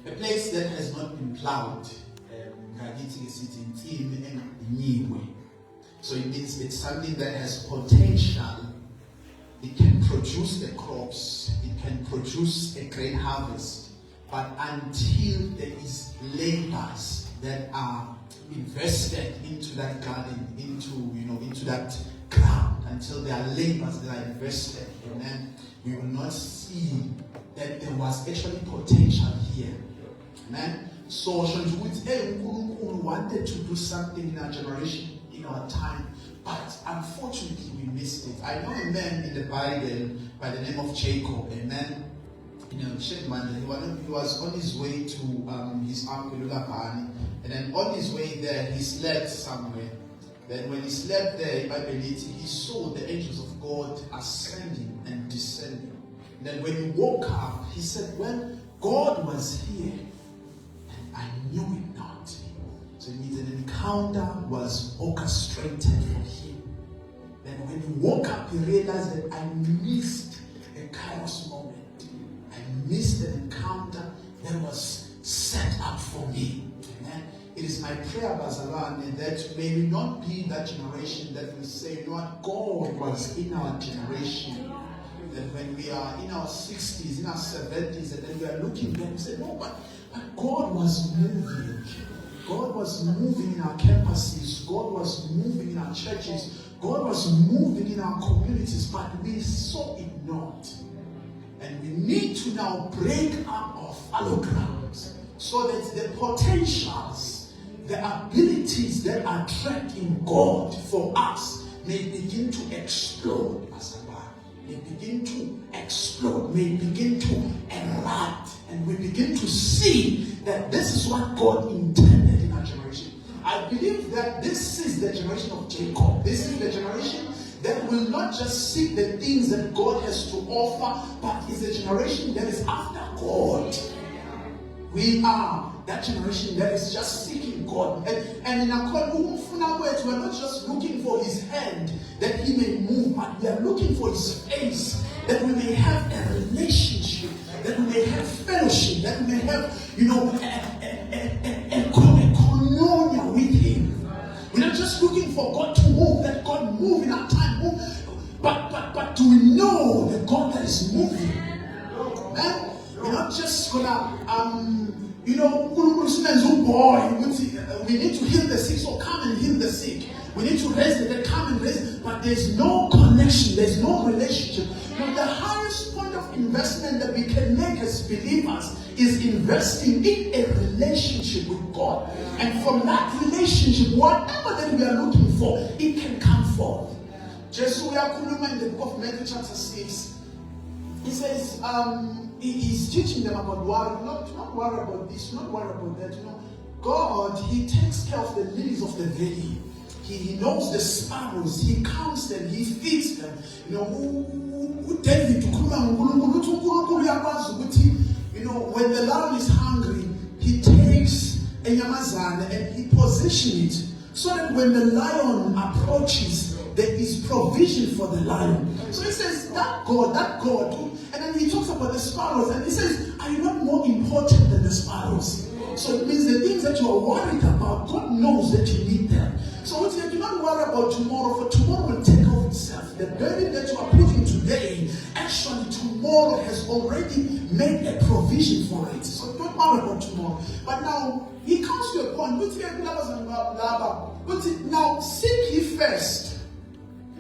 A place that has not been plowed. So it means it's something that has potential. It can produce the crops. It can produce a great harvest. But until there is labors that are invested into that garden, into that ground, until there are labors that are invested, and then we will not see that there was actually potential here. Amen. So Unkulunkulu wanted to do something in our generation, in our time, but unfortunately we missed it. I know a man in the Bible by the name of Jacob, a man, he was on his way to his uncle Labani, and then on his way there he slept somewhere. Then when he slept there, I believe he saw the angels of God ascending and descending. And then when he woke up, he said, well, God was here. I knew it not. So it means an encounter was orchestrated for him. Then when he woke up, he realized that I missed a kairos moment. I missed an encounter that was set up for me. Amen. It is my prayer, Bazalwane, that may we not be that generation that will say, you know what, God was in our generation. That when we are in our 60s, in our 70s, and then we are looking back and say, no, but God was moving. God was moving in our campuses. God was moving in our churches. God was moving in our communities, but we saw it not. And we need to now break up our fallow grounds so that the potentials, the abilities that are trapped in God for us may begin to explode. May begin to explode, may begin to erupt, and we begin to see that this is what God intended in our generation. I believe that this is the generation of Jacob. This is the generation that will not just seek the things that God has to offer, but is a generation that is after God. We are that generation that is just seeking God. And in our call, we're not just looking for his hand that he may move, but we are looking for his face, that we may have a relationship, that we may have fellowship, that we may have, a koinonia with him. We're not just looking for God to move, that God move in our time, but do we know the God that is moving? Man? We're not just gonna, we need to heal the sick, so come and heal the sick. We need to raise the dead, come and raise. But there's no connection, there's no relationship. The highest point of investment that we can make as believers is investing in a relationship with God. And from that relationship, whatever that we are looking for, it can come forth. Jesus, we are in the book of Matthew chapter 6. He says, he's teaching them about worry. Not worry about this, not worry about that. God, he takes care of the lilies of the valley. He knows the sparrows. He counts them. He feeds them. David, when the lion is hungry, he takes a yamazana and he positions it so that when the lion approaches, there is provision for the lion. So he says, that God, and then he talks about the sparrows, and he says, are you not more important than the sparrows? So it means the things that you are worried about, God knows that you need them. So do not worry about tomorrow, for tomorrow will take care of itself. The burden that you are putting today, actually tomorrow has already made a provision for it. So don't worry about tomorrow. But now, he comes to a point, now seek ye first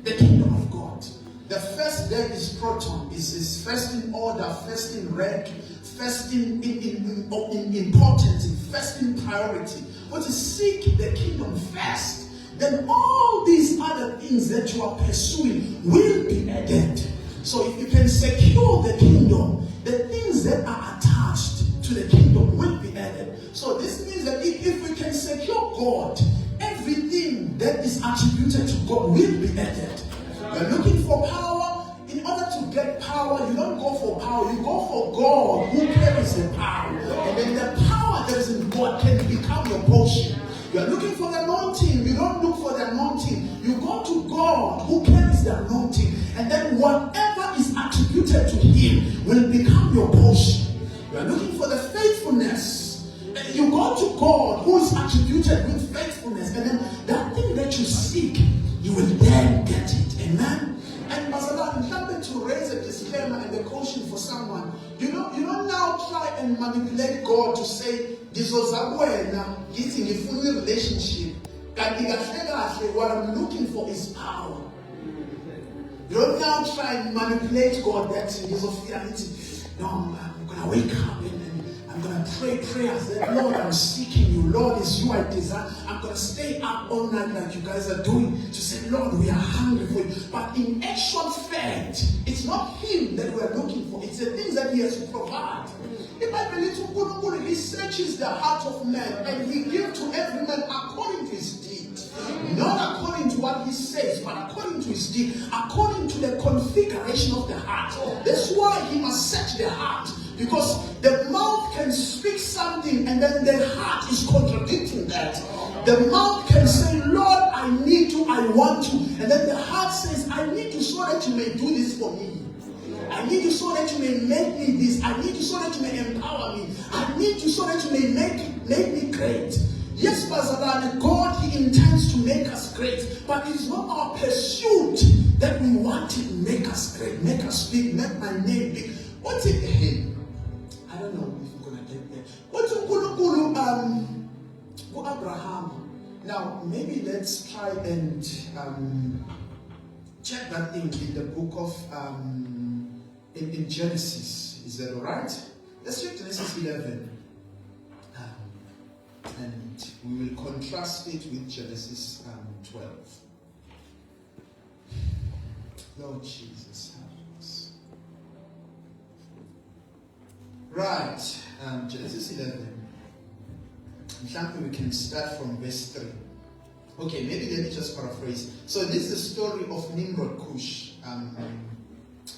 the kingdom of God. The first there is proton, is first in order, first in rank, first in importance, first in priority. What is seek the kingdom first? Then all these other things that you are pursuing will be added. So if you can secure the kingdom, the things that are attached to the kingdom will be added. So this means that if we can secure God, everything that is attributed to God will be added. You're looking for power. In order to get power, you don't go for power, you go for God who carries the power. And then the power that is in God can become your portion. You're looking for the anointing, you don't look for the anointing. You go to God who carries the anointing. And then whatever is attributed to him will become your portion. You're looking for the faith faithfulness. You go to God who is attributed with faithfulness, and then that thing that you seek, you will then get it. Amen. And Masalan, happen to raise a disclaimer and a caution for someone. You don't now try and manipulate God to say, this was getting a full relationship. What I'm looking for is power. You don't now try and manipulate God that no, I'm going to wake up and I'm going to pray prayers that, Lord, I'm seeking you. Lord, it's you I desire. I'm going to stay up all night like you guys are doing to say, Lord, we are hungry for you. But in actual fact, it's not him that we're looking for. It's the things that he has to provide. He searches the heart of man and he gives to every man according to his deed. Not according to what he says, but according to his deed, according to the configuration of the heart. That's why he must search the heart. Because the mouth can speak something and then the heart is contradicting that. The mouth can say, Lord, I need you, I want you. And then the heart says, I need you so that you may do this for me. I need you so that you may make me this. I need you so that you may empower me. I need you so that you may make me great. Yes, Pastor, God, he intends to make us great. But it's not our pursuit that we want to make us great. Make us big, make my name big. What's it ahead? I don't know if you're going to get there. What's Abraham? Now, maybe let's try and check that in the book of in Genesis. Is that all right? Let's check Genesis 11. And we will contrast it with Genesis 12. Lord Jesus, help us. Right, Genesis 11. We can start from verse 3. Okay, maybe let me just paraphrase. So this is the story of Nimrod Cush.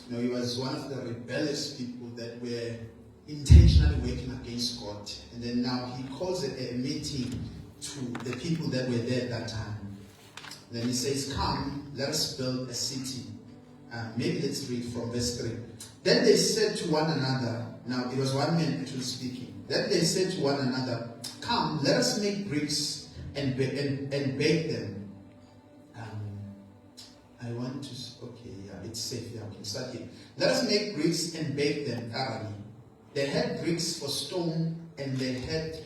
He was one of the rebellious people that were intentionally working against God. And then now he calls a meeting to the people that were there at that time. And then he says, come, let us build a city. Maybe let's read from verse 3. Then they said to one another, now it was one man actually speaking. Then they said to one another, come, let us make bricks and bake them. I want to, okay, yeah, it's safe. Yeah, we can start here. Let us make bricks and bake them thoroughly. They had bricks for stone, and they had,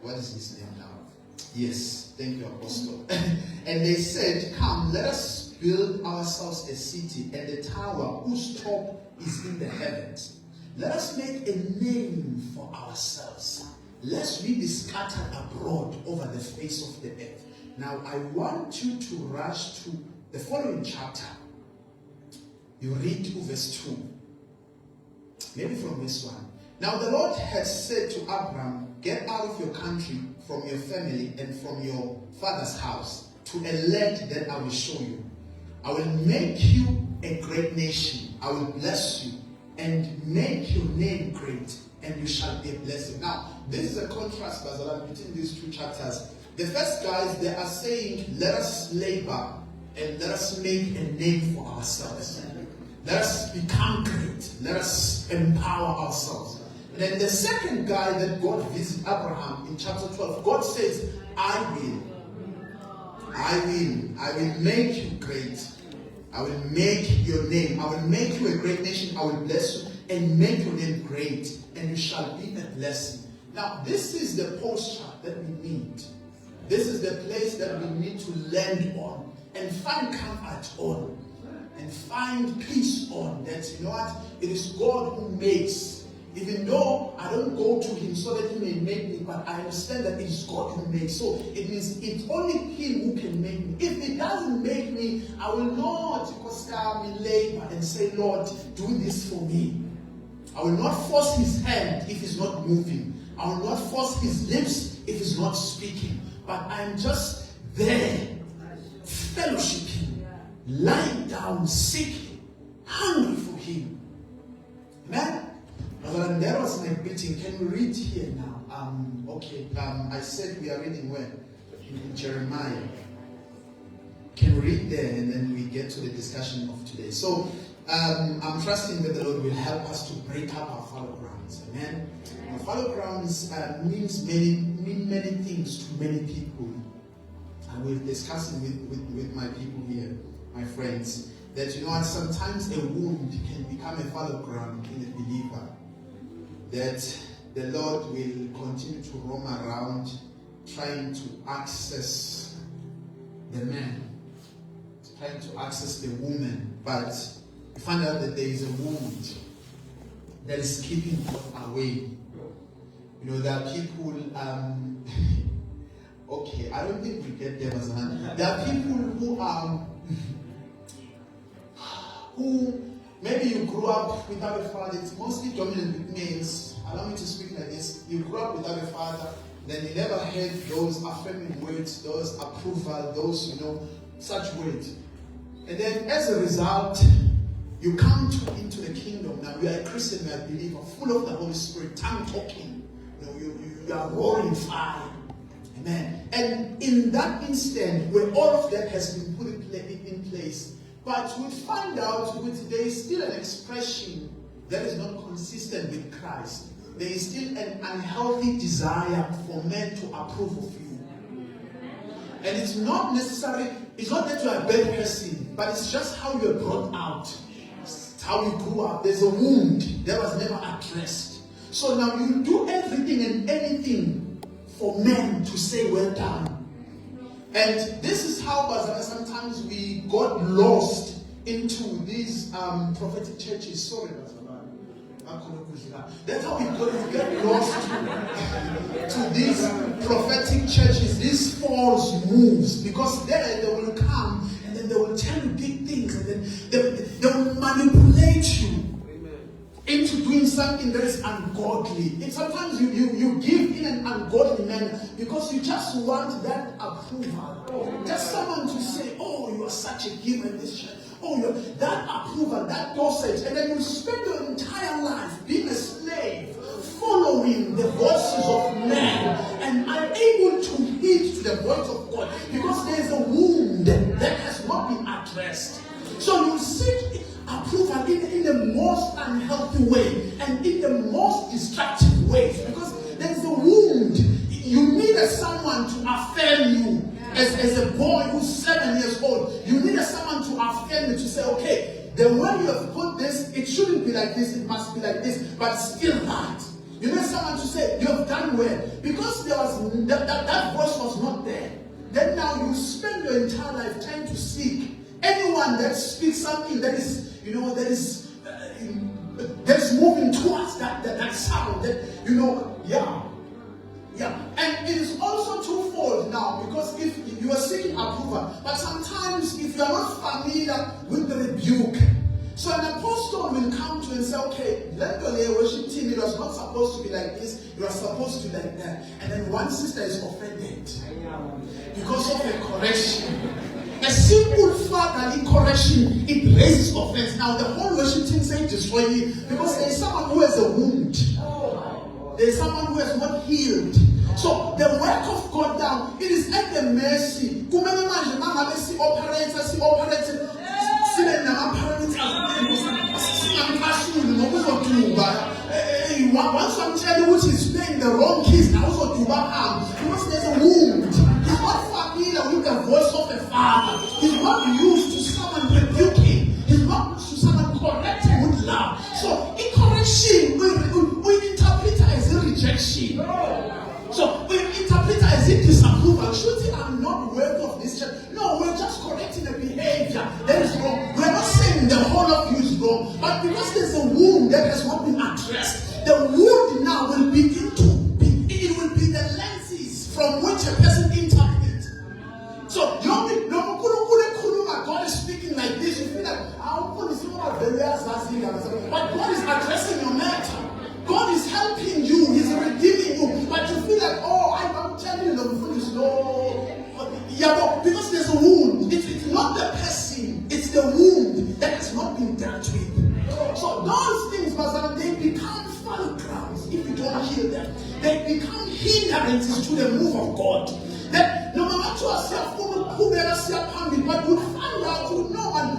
what is his name now? Yes, thank you, Apostle. And they said, come, let us build ourselves a city and a tower whose top is in the heavens. Let us make a name for ourselves, lest we be scattered abroad over the face of the earth. Now, I want you to rush to the following chapter. You read to verse 2. Maybe from verse 1. Now the Lord had said to Abram, get out of your country, from your family, and from your father's house, to a land that I will show you. I will make you a great nation. I will bless you, and make your name great, and you shall be a blessing. Now, this is a contrast, Bazalan, between these two chapters. The first guys, they are saying, let us labor, and let us make a name for ourselves. Let us become great. Let us empower ourselves. And then the second guy that God visits Abraham in chapter 12, God says, I will make you great. I will make your name. I will make you a great nation. I will bless you and make your name great. And you shall be a blessing. Now, this is the posture that we need. This is the place that we need to land on and find comfort on. And find peace on that. You know what? It is God who makes. Even though I don't go to him so that he may make me, but I understand that it is God who makes. So it means it's only him who can make me. If he doesn't make me, I will not, because I'm in labor and say, Lord, do this for me. I will not force his hand if he's not moving. I will not force his lips if he's not speaking. But I'm just there, fellowshipping. Lying down, seeking, hungry for him. Amen? Well, that was my greeting. Can we read here now? Okay. I said we are reading where? In Jeremiah. Can we read there and then we get to the discussion of today? So, I'm trusting that the Lord will help us to break up our fallow grounds. Amen? fallow grounds mean many things to many people. And we're discussing with my people here, my friends, that sometimes a wound can become a fallow ground in a believer. That the Lord will continue to roam around trying to access the man, trying to access the woman, but you find out that there is a wound that is keeping God away. There are people, okay, I don't think we get them as a hand. There are people who maybe you grew up without a father. It's mostly dominant with males. Allow me to speak like this. You grew up without a father, then you never heard those affirming words, those approval, those, such words. And then as a result, you come into the kingdom. Now, you are a Christian, you are a believer, full of the Holy Spirit, tongue talking. You are roaring fire. Amen. And in that instant, where all of that has been put in place, but we find out there is still an expression that is not consistent with Christ. There is still an unhealthy desire for men to approve of you. And it's not that you are a bad person, but it's just how you are brought out. It's how you grew up. There's a wound that was never addressed. So now you do everything and anything for men to say well done. And this is how sometimes we got lost into these prophetic churches. Sorry, that's how we get lost to these prophetic churches, these false moves, because there they will come and then they will tell you big things and then they will manipulate you into doing something that is ungodly. And sometimes you give in an ungodly manner because you just want that approval. Just someone to say, oh, you are such a giver in this church. Oh, that approval, that dosage. And then you spend your entire life being a slave, following the voices of men and unable to heed to the voice of God because there is a wound that has not been addressed. So you seek approval in the most unhealthy way and in the most destructive ways because there is a wound. You needed someone to affirm you. As a boy who's 7 years old, you needed someone to affirm you, to say, okay, the way you have put this, it shouldn't be like this, it must be like this, but still right. You need someone to say, you have done well. Because there was that voice was not there. Then now you spend your entire life trying to seek anyone that speaks something that is, that's moving towards that sound, Yeah, and it is also twofold now because if you are seeking approval, but sometimes if you are not familiar with the rebuke, so an apostle will come to you and say, okay, let the worship team, it was not supposed to be like this, it was supposed to be like that. And then one sister is offended because of a correction. A simple fatherly correction, it raises offense. Now the whole worship team says destroy you because there is someone who has a wound. There is someone who has not healed. So the work of God now, it is at the mercy. Once I'm telling you which is playing the wrong keys, now also do because there's a wound. He's not familiar with the voice of the Father. He's not used to someone rebuking. He's not used to someone correcting with love. So in correction, we interpret it as a rejection. So we interpret it as a disapproval. Surely I'm not worthy of this church. No, we're just correcting the behavior that is wrong. We're not saying the whole of you is wrong, but because there's a wound that has not been addressed, the wound now will begin to be, it will be the lenses from which a person interprets. So God is speaking like this. You feel like, but God is addressing your matter. God is helping you. He's redeeming you. But you feel like, oh, I'm telling you the food is no. Yeah, but because there's a wound. It's not the person. It's the wound that has not been dealt with. So those things, they become fallow grounds if you don't heal them. They become hindrances to the move of God. That no matter but you find out no one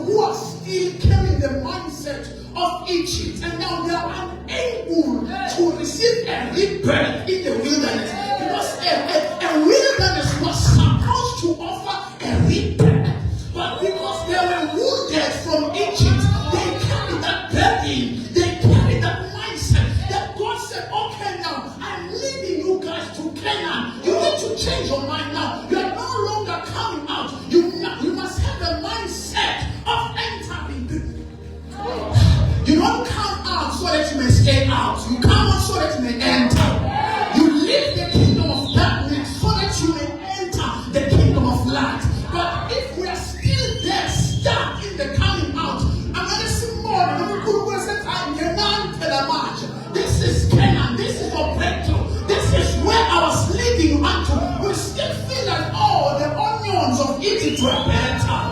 who are still carrying the mindset of Egypt, and now they are unable to receive a rebirth in the wilderness. Because a wilderness was supposed to offer a rebirth. But because they were wounded from Egypt, they carried that burden, they carried that mindset that God said, okay, now I'm leading you guys to Canaan. You need to change your mind now. You are no longer coming out. You must have the mindset of entering. You don't come out so that you may stay out. You come out so that you may enter. You leave the kingdom of darkness so that you may enter the kingdom of light. But if we are still there, stuck in the coming out, this is Canaan, this is your breakthrough, this is where I was leading you unto. We still feel like, oh, the onions of Egypt were better.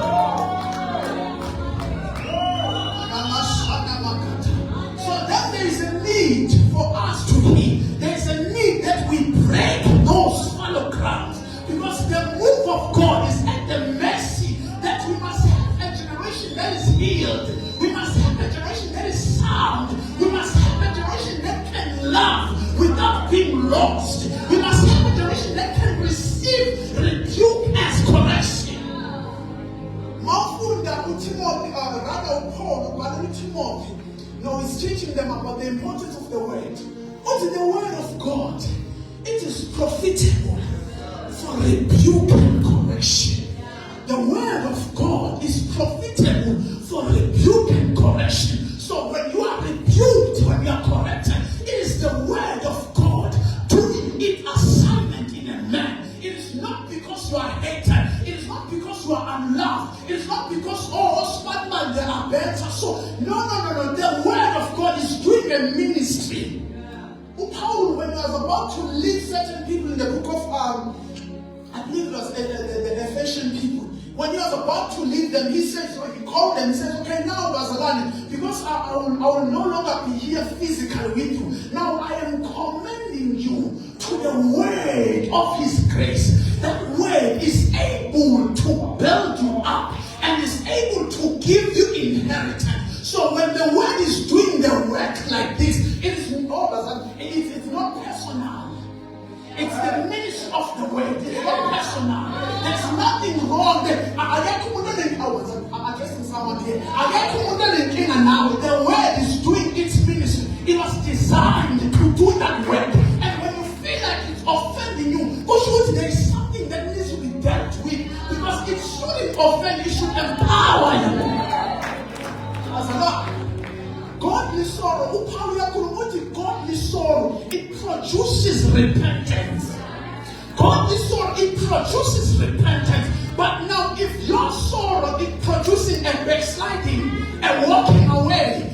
So then there is a need for us to heal. There is a need that we break those fallow grounds. Because the move of God is at the mercy that we must have a generation that is healed. We must have a generation that is sound. We must have a generation that can love without being lost. We must have a generation that can receive rebuke as correction. Timothy, he's teaching them about the importance of the word. What is the word of God? It is profitable for rebuke and correction. The word of God is profitable for rebuke and correction. So when you are rebuked, when you are corrected, it is the word of God doing its assignment in a man. It is not because you are hated. It is not because you are unloved. It is not because, smart man, they are better. So, no. The word of God is doing a ministry. Paul, when he was about to lead certain people in the book of, I believe it was the Ephesian people, when he was about to lead them, he said, so he called them, he said, okay, now, Bazalani, because I will no longer be here physically with you. Now I am commending you to the word of his grace. That word is able to build you up and is able to give you inheritance. So when the word is doing the work like this, it is not personal. It's the ministry of the word. It's not personal. There's nothing wrong there. I'm addressing someone here. The word is doing its ministry. It was designed to do that work. And when you feel like it's offending you, there is something that needs to be dealt with. Because it shouldn't offend, it should empower you. Godly sorrow, godly sorrow, it produces repentance. Godly sorrow, it produces repentance. But now, if your sorrow is producing a backsliding, a walking away,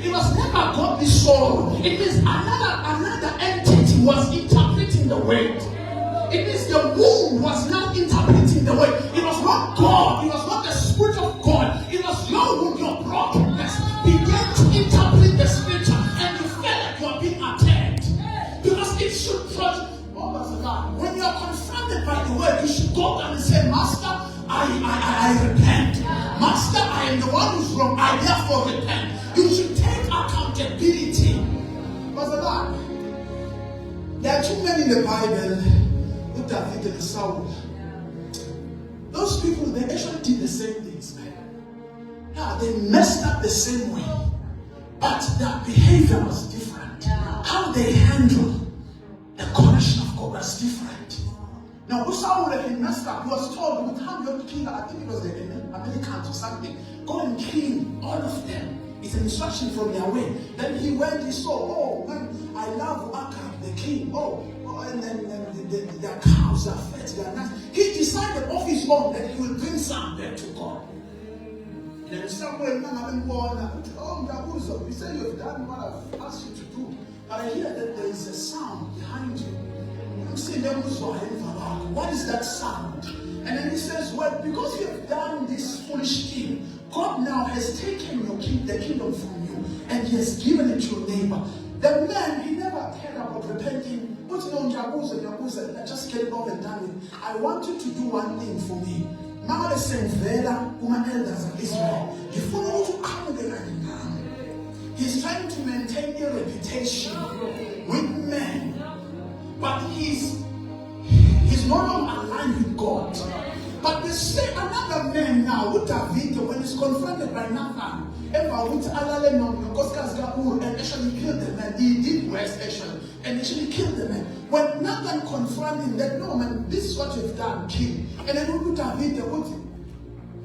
it was never godly sorrow. It means another entity was interpreting the word. It means the womb was now interpreting the word. It was not God. It was not the Spirit of God. It was your womb, your brokenness began to interpret the scripture, and you felt like you are being attacked. Because it should produce. When you are confronted by the word, you should go down and say, Master, I repent. Master, I am the one who's wrong. I therefore repent. You should take accountability. There are too many in the Bible who David and Saul. Those people, they actually did the same things. Yeah, they messed up the same way. But their behavior was different. How they handled the correction of God was different. Now, Saul, when he messed up, he was told, "You can't go to kill." I think it was the Americans or something. Go and kill all of them. It's an instruction from Yahweh. Then he went, he saw, man, I love Akab, the king. And then their cows are fed, they are nice. He decided of his own that he will bring some there to God. And then somewhere, man, I've been born. You say you've done what I've asked you to do. But I hear that there is a sound behind you. I'm saying, what is that sound? And then he says, well, because you have done this foolish thing, God now has taken the kingdom from you and he has given it to your neighbor. The man, he never cared about repenting. But just get it over and done with. I want you to do one thing for me. Now the elders of Israel, he He's trying to maintain a reputation with men. But he's no longer aligned with God. But they say another man now, with David, when he's confronted by Nathan, and actually killed the man. He did worse actually, and actually killed the man. When Nathan confronted him that, no man, this is what you've done, kill. And then look at David,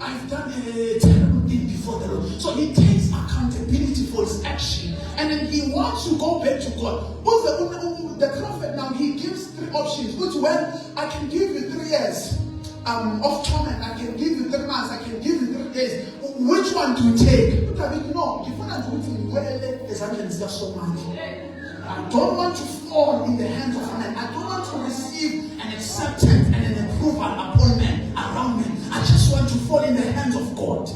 I've done a terrible thing before the Lord. So he takes accountability for his action. And then he wants to go back to God. What's the prophet now? He gives 3 options. Well, I can give you 3 years of torment. I can give you 3 months. I can give you 3 days. Which one do you take? No. If I do it well, there's so much. I don't want to fall in the hands of men. I don't want to receive an acceptance and an approval upon men, around men. I just want to fall in the hands of God.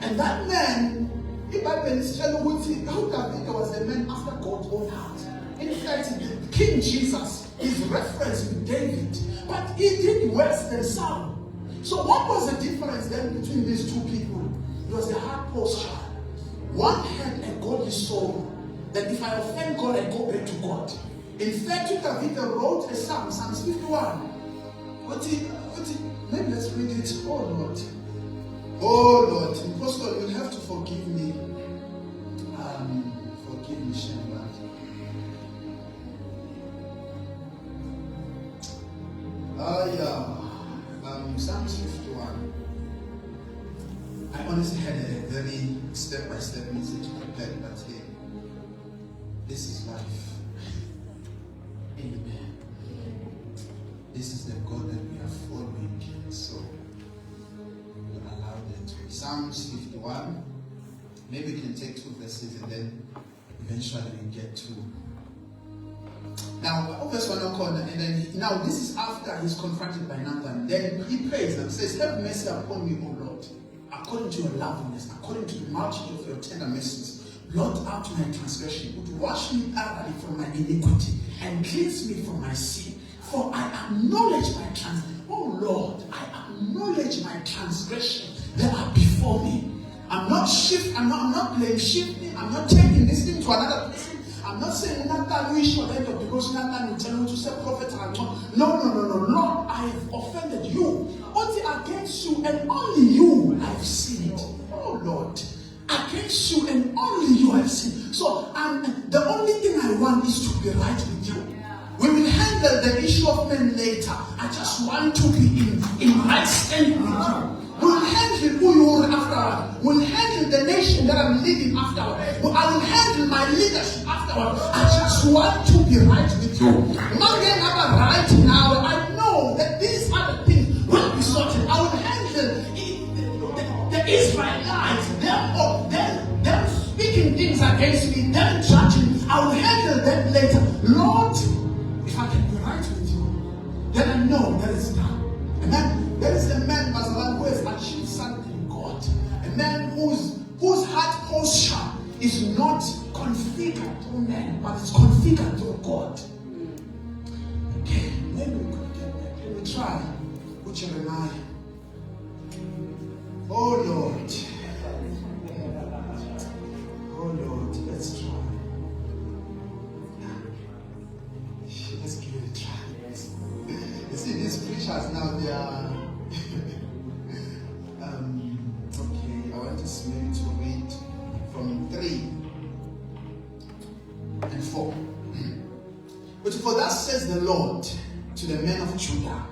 And that man, if I can tell you, how David was a man after God's own heart. In fact, King Jesus is referenced with David, but he did worse than Saul. So what was the difference then between these 2 people? It was the heart posture. One had a godly soul, that if I offend God, I go back to God. In fact, David wrote a psalm, Psalms 51. Maybe let's read it. Oh Lord, Apostle, you'll have to forgive me. Forgive me, Shemba. Psalms 51. I honestly had a very step-by-step message prepared, but hey, this is life. Amen. This is the God that we are following. So we'll allow that to be. Psalms 51. Maybe we can take 2 verses and then eventually we get to. Now, verse 1 and then now this is after he's confronted by Nathan. Then he prays and says, have mercy upon me, O Lord, according to your loveliness, according to the multitude of your tender mercies. Blot out my transgression, would wash me thoroughly from my iniquity, and cleanse me from my sin. For I acknowledge my transgression. Oh Lord, I acknowledge my transgression that are before me. I'm not playing shifting. I'm not taking this thing to another person. I'm not saying Nathan wish for them because Nathan will tell you to say prophet. No. Lord, I have offended you. Only against you and only you I've sinned. Oh Lord, against you and only you I've sinned. So the only thing I want is to be right with you. We will handle the issue of men later. I just want to be in right standing with you. We'll handle who you are afterward. We'll handle the nation that I'm leading afterward. I will handle my leadership afterward. I just want to be right with you. Right now, I know that these other things will be sorted. I will handle the Israelites, them speaking things against me, them judging. I will handle them later. Lord, if I can be right with you, then I know that it's done. Amen. There is a man, Mazalan, who has achieved something in God. A man whose heart posture is not configured through men, but it's configured through God. Okay, maybe we could get back. Let me try with Jeremiah. Oh Lord. Oh Lord, let's try. Let's give it a try. You see, these preachers now, they are okay, I want us maybe to read from 3 and 4. But for that says the Lord to the men of Judah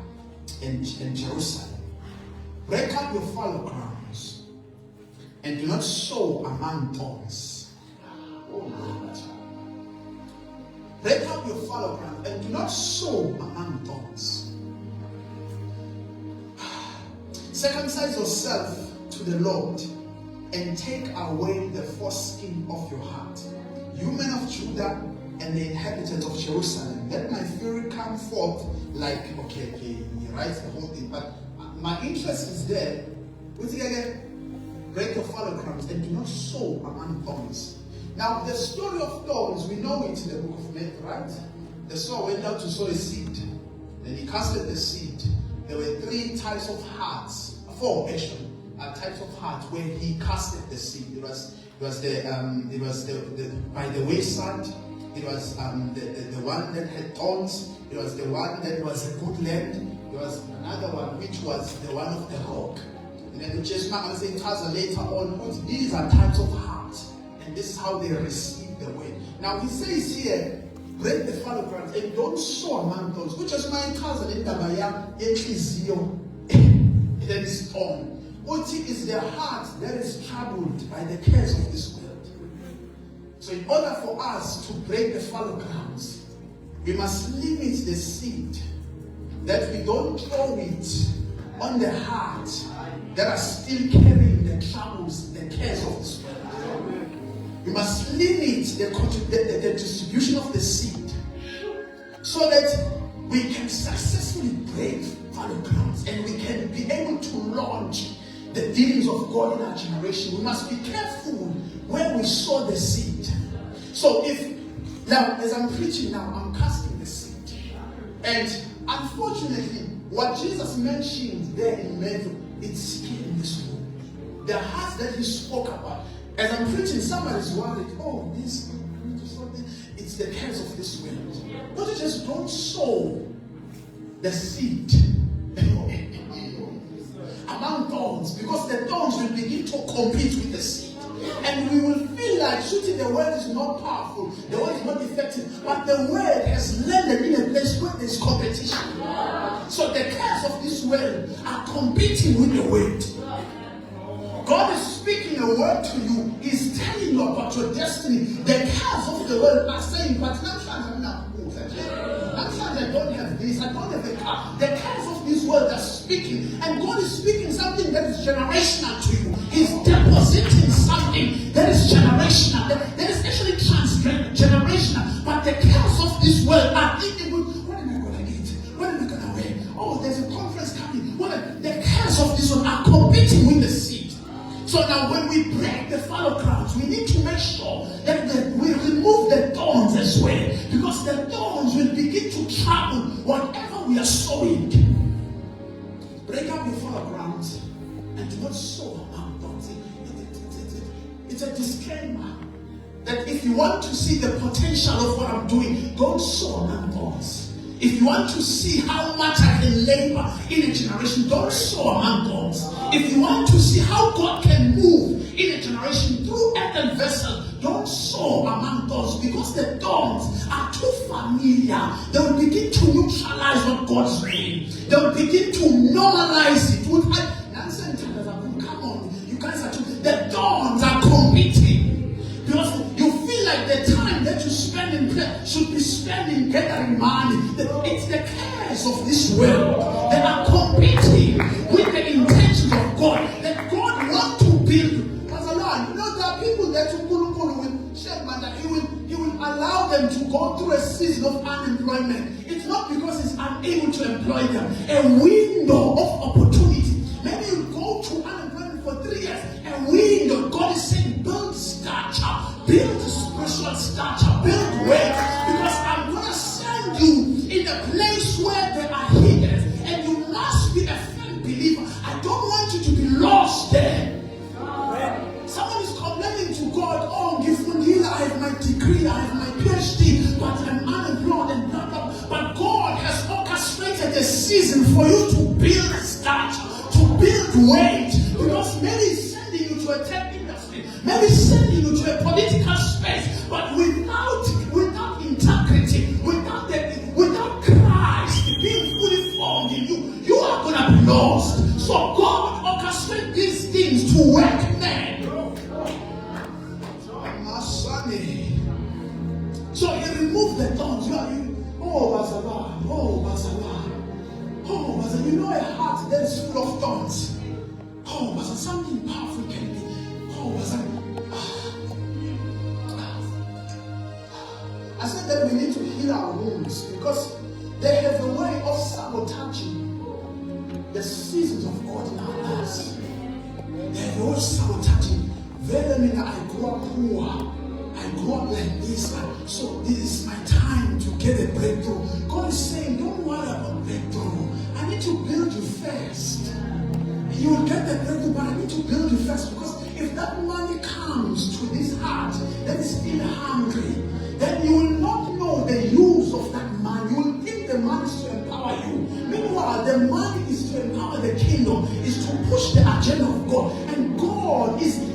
and Jerusalem, break up your fallow grounds and do not sow among thorns. Oh Lord. Break up your fallow ground and do not sow among thorns. Circumcise yourself to the Lord and take away the foreskin of your heart. You men of Judah and the inhabitants of Jerusalem, let my fury come forth like, okay, he writes the whole thing, but my interest is there. What's it again? Break your fallow grounds and do not sow among thorns. Now, the story of thorns, we know it in the book of Matthew, right? The sower went out to sow a seed. Then he casted the seed. There were 3 types of hearts, 4 actually, types of hearts where he casted the seed. There was It was the by the wayside. It was the one that had thorns. It was the one that was a good land. There was another one which was the one of the rock. And then Jesus saying later on, these are types of heart, and this is how they receive the word. Now he says here, break the fallow ground and don't sow among those. Which is my cousin in Dabaya, that is torn. What is their heart that is troubled by the cares of this world. So in order for us to break the fallow grounds, we must limit the seed, that we don't throw it on the heart that are still carrying the troubles, the cares of this world. We must limit the distribution of the seed so that we can successfully break fallow grounds and we can be able to launch the dealings of God in our generation. We must be careful where we sow the seed. So now as I'm preaching now, I'm casting the seed. And unfortunately, what Jesus mentioned there in Matthew, it's here in this room. The heart that he spoke about. As I'm preaching, somebody's worried, this, it's the cares of this world. But you just don't sow the seed among thorns, because the thorns will begin to compete with the seed. And we will feel like shooting the word is not powerful, the word is not effective, but the word has landed in a place where there's competition. So the cares of this world are competing with the word. God is speaking a word to you. He's telling you about your destiny. The cares of the world are saying, but I don't have this, I don't have a car. The cares of this world are speaking. And God is speaking something that is generational to you. He's depositing something that is generational. That is actually generational. But the cares of this world are thinking, what am I going to eat? What am I going to wear? There's a conference coming. The cares of this world are competing with the seed. So now when we break the fallow grounds, we need to make sure that we remove the thorns as well. Because the thorns will begin to trouble whatever we are sowing. Break up your fallow grounds and do not sow among thorns. It's a disclaimer that if you want to see the potential of what I'm doing, don't sow among thorns. If you want to see how much I can labor in a generation, don't sow among thorns. If you want to see how God can move in a generation through earthen vessel, don't sow among thorns, because the thorns are too familiar. They will begin to neutralize what God's doing. They will begin to normalize it. Come on, you guys are too. The thorns are competing, because you feel like the time that you spend in prayer should be spent in gathering money. It's the cares of this world that are competing with the intentions of God. That God wants to build. But Allah, there are people that will share that He will allow them to go through a season of unemployment. It's not because He's unable to employ them. A window of opportunity. Maybe you go to unemployment for 3 years. A window. God is saying, build stature, build spiritual stature, build weight, because I'm going to send you in a place where they are hidden, and you must be a firm believer. I don't want you to be lost there. Someone is complaining to God, I have my degree, I have my PhD, but I'm unemployed and blah, blah. But God has orchestrated a season for you to build stature, to build weight, because maybe He's sending you to a tech industry, maybe He's sending you to a political space, but without integrity, without Christ being fully formed in you, you are going to be lost. So God orchestrates these things to work men. So He removed the thorns. Basala. You know a heart that is full of thorns. Basala, something powerful can be. I said that we need to heal our wounds, because they have a way of sabotaging the seasons of God in our lives. They have a way of sabotaging. I grew up poor. I grew up like this. So this is my time to get a breakthrough. God is saying, don't worry about breakthrough. I need to build you first. You will get the breakthrough, but I need to build you first, because if that money comes to this heart that is still hungry, then you will not know the use of that money. You will think the money is to empower you. Meanwhile, the money is to empower the kingdom, is to push the agenda of God. And God is in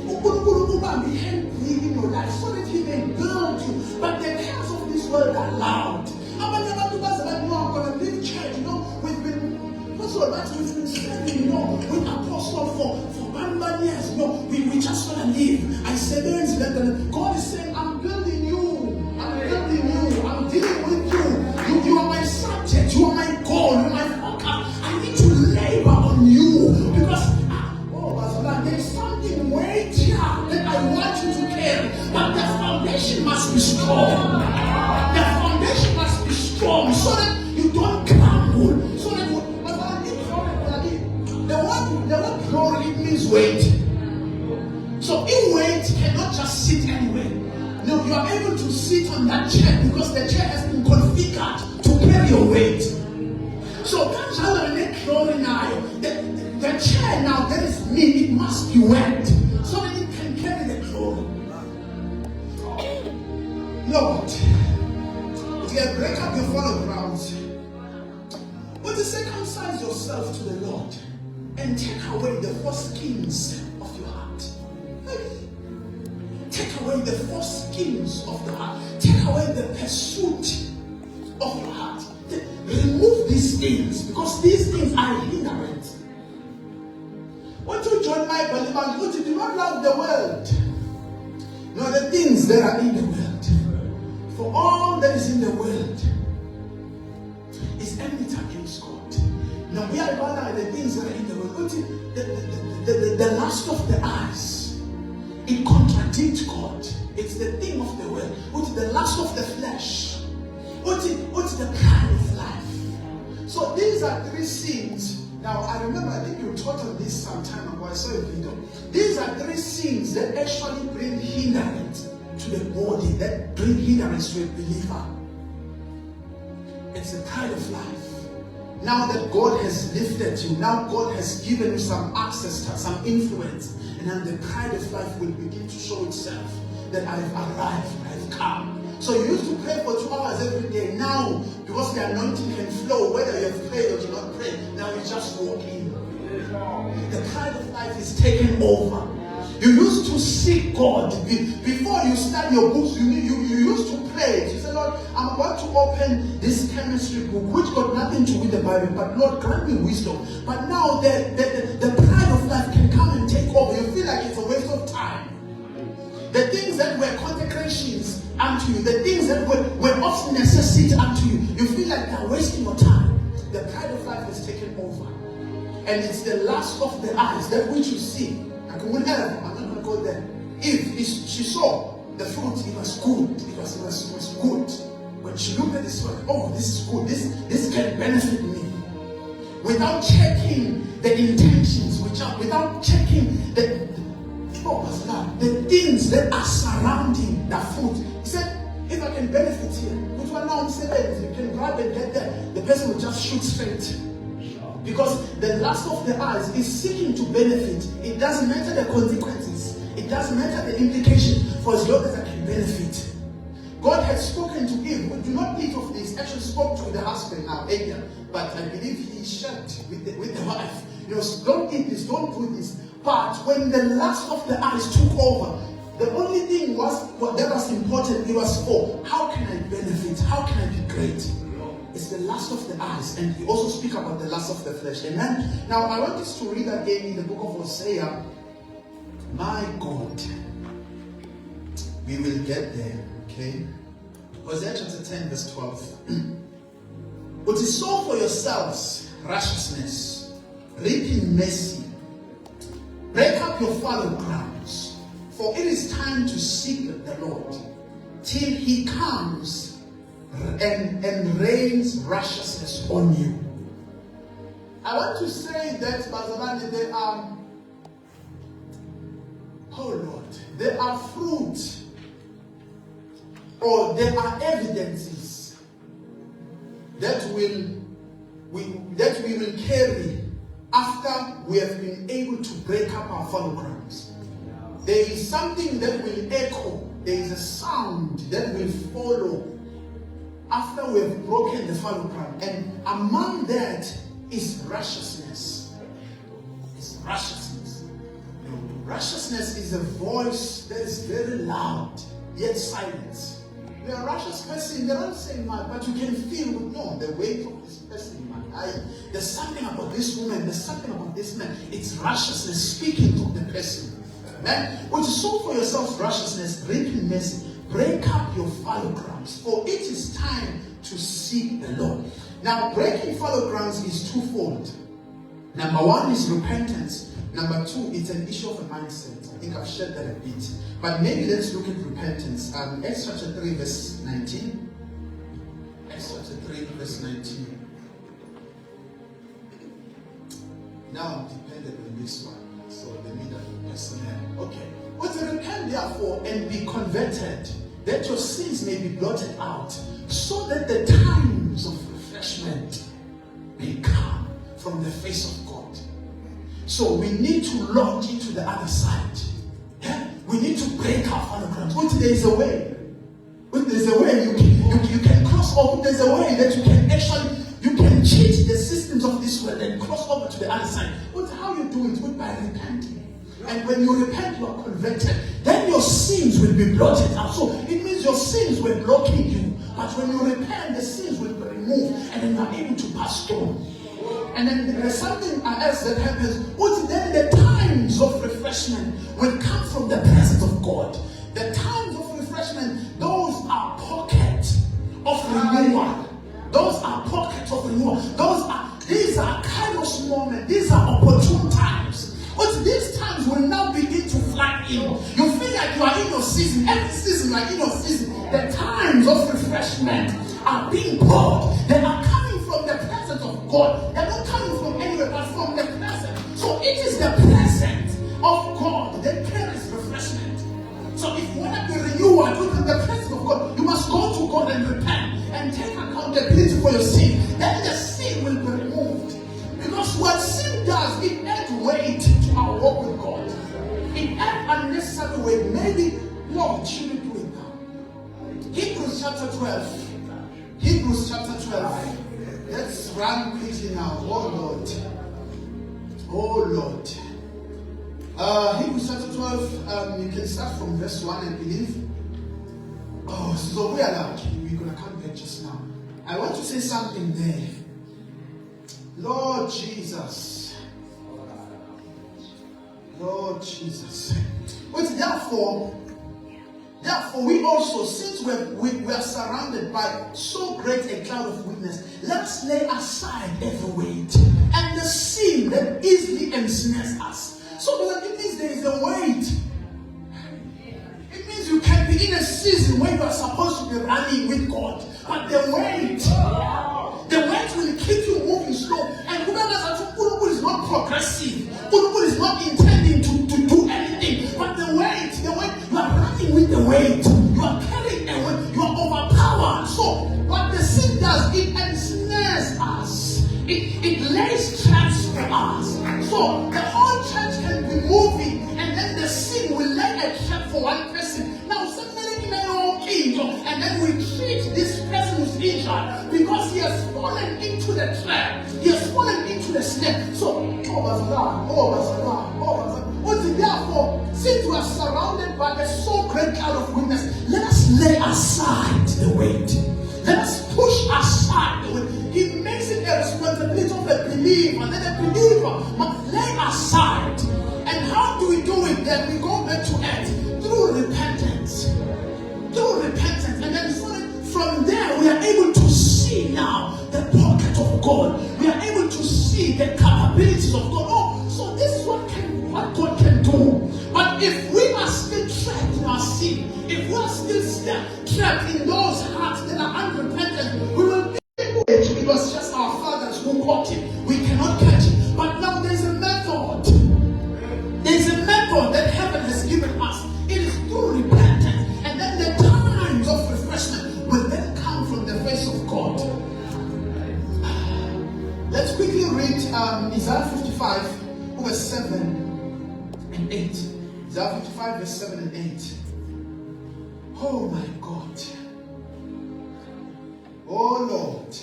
your life so that He may build you. But the cares of this world are loud. I'm going to leave church, we've been serving, with Apostle for 1 years. We just want to leave. I said, God is saying, I'm building you. I'm building you. I'm dealing with you. You are my subject. You are my goal. You are my focus. I need to labor on you because there's something weightier that I want you to carry. But the foundation must be strong. The foundation must be strong so that you don't crumble. So that the word glory means weight. So in weight cannot just sit anywhere. No, you are able to sit on that chair because the chair has been configured to carry your weight. So glory now. The chair now that is me, it must be wet so that it can carry the glory. Lord, you break up your fallow grounds. But to circumcise yourself to the Lord and take away the foreskins of your heart. Take away the foreskins of the heart. Take away the pursuit of your heart. Remove these things because these things are hindrance. Want to join my Bible? You do not love the world, nor the things that are in the world. For all that is in the world is enmity against God. Now we are about the things that are in the world. The lust of the eyes, it contradicts God. It's the thing of the world. What's the lust of the flesh? What's the pride of life? So these are 3 sins. Now I remember, I think you taught on this some time ago. I saw a video. These are 3 sins that actually bring hindrance to the body, that bring hindrance to a believer. It's the pride of life. Now that God has lifted you, now God has given you some access, some influence, and then the pride of life will begin to show itself that I've arrived, I've come. So you used to pray for 2 hours every day. Now, because the anointing can flow, whether you have prayed or you not pray, now you just walk in. The pride of life is taken over. You used to seek God. Before you start your books, you used to pray. You said, Lord, I'm about to open this chemistry book, which got nothing to do with the Bible, but Lord, grant me wisdom. But now the pride of life can come and take over. You feel like it's a waste of time. The things that were consecrations unto you, the things that were of necessity unto you, you feel like they're wasting your time. The pride of life is taken over. And it's the lust of the eyes, that which you see. I'm not going to go there. She saw the fruit, it was good. It was good. When she looked at this one, oh, this is good. This can benefit me. Without checking the intentions, without checking the things that are surrounding the fruit. He said, if I can benefit here, which one now I'm saying, you can grab and get there, the person will just shoot straight. Because the lust of the eyes is seeking to benefit. It doesn't matter the consequences. It doesn't matter the implication, for as long as I can benefit. God had spoken to him, but do not eat of this. Actually spoke to the husband now, Abel, but I believe he shared with the wife. Don't eat this, don't do this. But when the lust of the eyes took over, the only thing that was important, it was how can I benefit? How can I be great? It's the lust of the eyes, and we also speak about the lust of the flesh. Amen. Now I want us to read again in the book of Hosea. My God, we will get there. Okay. Hosea chapter 10, verse 12. But sow for yourselves righteousness, reaping mercy. Break up your fallow grounds, for it is time to seek the Lord till he comes and rains righteousness on you. I want to say that, Bazalani, there are fruit, or there are evidences that we will carry after we have been able to break up our fallow grounds. there is something that will echo. There is a sound that will follow after we have broken the fallow ground. And among that is righteousness. It's righteousness. You know, righteousness is a voice that is very loud, yet silent. You're a righteous person, they're not saying much, but you can feel, no, the weight of this person, man. There's something about this woman, there's something about this man. It's righteousness speaking to the person. Amen. When you sow for yourself righteousness, reaping mercy, break up your fallow grounds, for it is time to seek the Lord. Now, breaking fallow grounds is twofold. Number one is repentance. Number two, it's an issue of a mindset. I think I've shared that a bit. But maybe let's look at repentance. Acts chapter 3, verse 19. Acts chapter 3, verse 19. Now I'm dependent on this one. So let me that personnel. Okay. But repent therefore and be converted, that your sins may be blotted out, so that the times of refreshment may come from the face of God. So we need to launch into the other side. Yeah? We need to break our fallow ground. But there is a way. But there's a way you can cross over. There's a way that you can cheat the systems of this world and cross over to the other side. But how you do it? But by repenting. And when you repent, you are converted. Then your sins will be blotted out. So it means your sins were blocking you. But when you repent, the sins will be removed. And then you are able to pass through. And then there's something else that happens. But then the times of refreshment will come from the presence of God. The times of refreshment, those are pockets of renewal. Those are pockets of renewal. These are kairos moments. These are opportune times. But these times will now begin to fly in. You feel like you are in your season. Every season, like in your season, the times of refreshment are being poured. They are coming from the presence of God. They're not coming from anywhere but from the presence. So it is the presence of God that carries refreshment. So if you want to be renewed within the presence of God, you must go to God and repent and take accountability for your sin. Then the sin will be removed. Because what sin does, it adds weight to our walk with God. It adds unnecessary weight. Maybe, Lord, should we do it now? Hebrews chapter 12. Hebrews chapter 12. Let's run quickly now. Oh Lord. Oh Lord. Hebrews chapter 12. You can start from verse 1, I believe. Oh, so we are lucky. We're going to come back just now. I want to say something there. Lord Jesus. Lord Jesus. But therefore we also, since we are surrounded by so great a cloud of witness, let's lay aside every weight and the sin that easily ensnares us. So it means there is a weight. It means you can be in a season where you are supposed to be running with God, but the weight will keep you moving slow. And whoever is not progressive, who is not intending to do anything, but the weight, you are running with the weight, you are carrying the weight, you are overpowered. So what the sin does, it ensnares us, it lays traps for us. So the whole church can be moving, and then the sin will lay a trap for one person. Now and then we treat this person who's injured because he has fallen into the trap. He has fallen into the snare. So, therefore, since we are surrounded by a so great cloud of witness, let us lay aside the weight. Let us push aside the weight. He makes it a responsibility of a believer. That a believer must lay aside. And how do we do it? Then we go back to it through repentance. Through repentance. And then from there we are able to see now the pocket of God. We are able to see the capabilities of God. Oh, so this is what God can do. But if we are still trapped in our sin, if we are still trapped in those hearts that are unrepentant, we will be able to. It was just our fathers who caught him. We cannot catch him. But now there's a method. There's a method that heaven has given us. It is through repentance. And then the times of refreshment will then come from the face of God. Let's quickly read Isaiah 55, verse 7 and 8. Isaiah 55 verse 7 and 8. Oh my God. Oh Lord.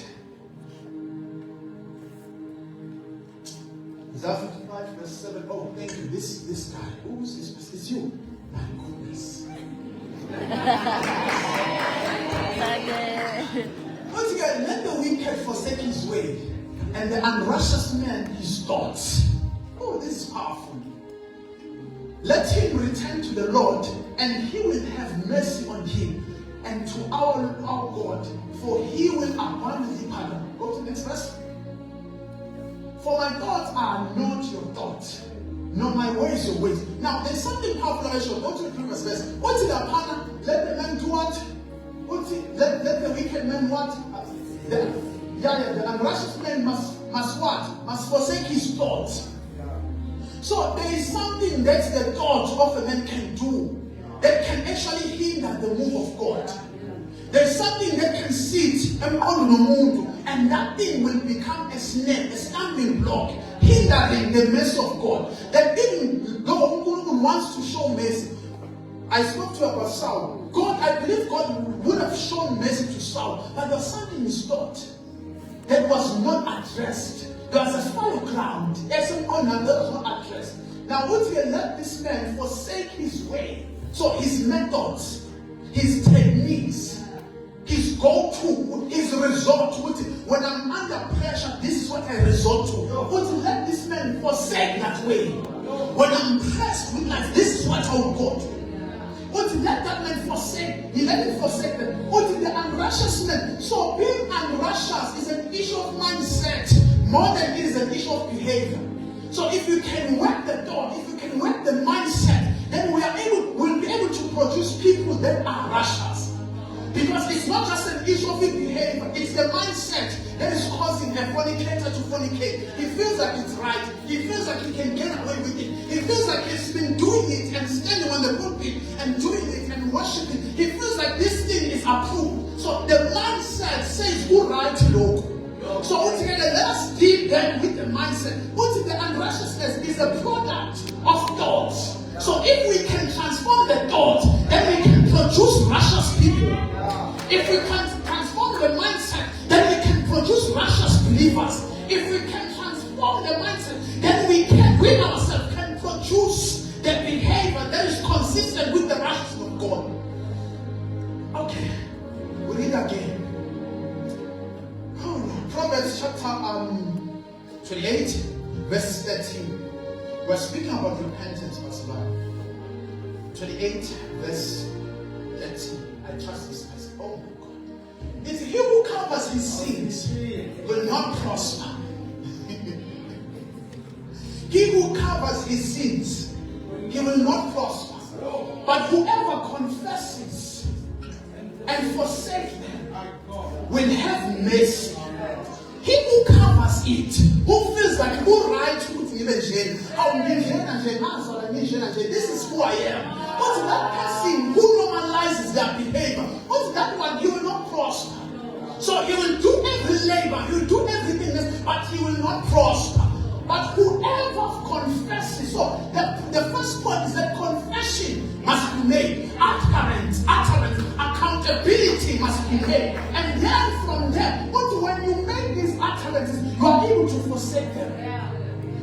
Isaiah 55 verse 7. Oh, thank you. This guy. Who's this person? It's you. My goodness. Once again, let the wicked forsake his way, and the unrighteous man his thoughts. Oh, this is powerful. Let him return to the Lord, and he will have mercy on him, and to our God, for he will abundantly pardon. Go to the next verse. For my thoughts are not your thoughts, nor my ways your ways. Now, there's something powerful I show. Go to the previous verse. What's it upon? Let the man do what? Let the wicked man what? The unrighteous man must what? Must forsake his thoughts. So there is something that the thought of a man can do that can actually hinder the move of God. There's something that can sit and that thing will become a snare, a stumbling block, hindering the mercy of God. That thing, God wants to show mercy. I spoke to you about Saul. God, I believe God would have shown mercy to Saul, but there was something in his thought that was not addressed. There was a fallow ground. There's some honor that was not addressed. Now, would he let this man forsake his way? So his methods, his techniques, his go-to, his resort to it. When I'm under pressure, this is what I resort to. Would he let this man forsake that way? When I'm pressed with life, this is what I will go to. Would he let that man forsake? He let him forsake them. Would he the unrighteous man? So being unrighteous is an issue of mindset more than it is an issue of behavior. So if you can work the thought, if you can work the mindset, then we'll be able to produce people that are righteous. Because it's not just an issue of behavior, it's the mindset that is causing a fornicator to fornicate. He feels like it's right. He feels like he can get away with it. He feels like he's been doing it and standing on the pulpit and doing it and worshiping. He feels like this thing is approved. So the mindset says, who right, Lord? So altogether, let us deal then with the mindset. What the unrighteousness is a product of thoughts. So if we can transform the thought, then we can produce righteous people. If we can transform the mindset, then we can produce righteous believers. If we can transform the mindset, then we ourselves can produce the behavior that is consistent with the righteousness of God. Okay, we read again. Proverbs chapter 28, verse 13. We're speaking about repentance, Pastor Barry. 28, verse 13. I trust this verse. Oh my God. It's he who covers his sins will not prosper. He who covers his sins, he will not prosper. But whoever confesses and forsakes them will have mercy. He who covers it, who feels like who right, this is who I am. But that person who normalizes their behavior, what's that one? He will not prosper. So he will do every labor, he will do everything, but he will not prosper. But whoever confesses, so the first point is that confession must be made, utterance, accountability must be made, and then from there, but when you make these utterances, you are able to forsake them.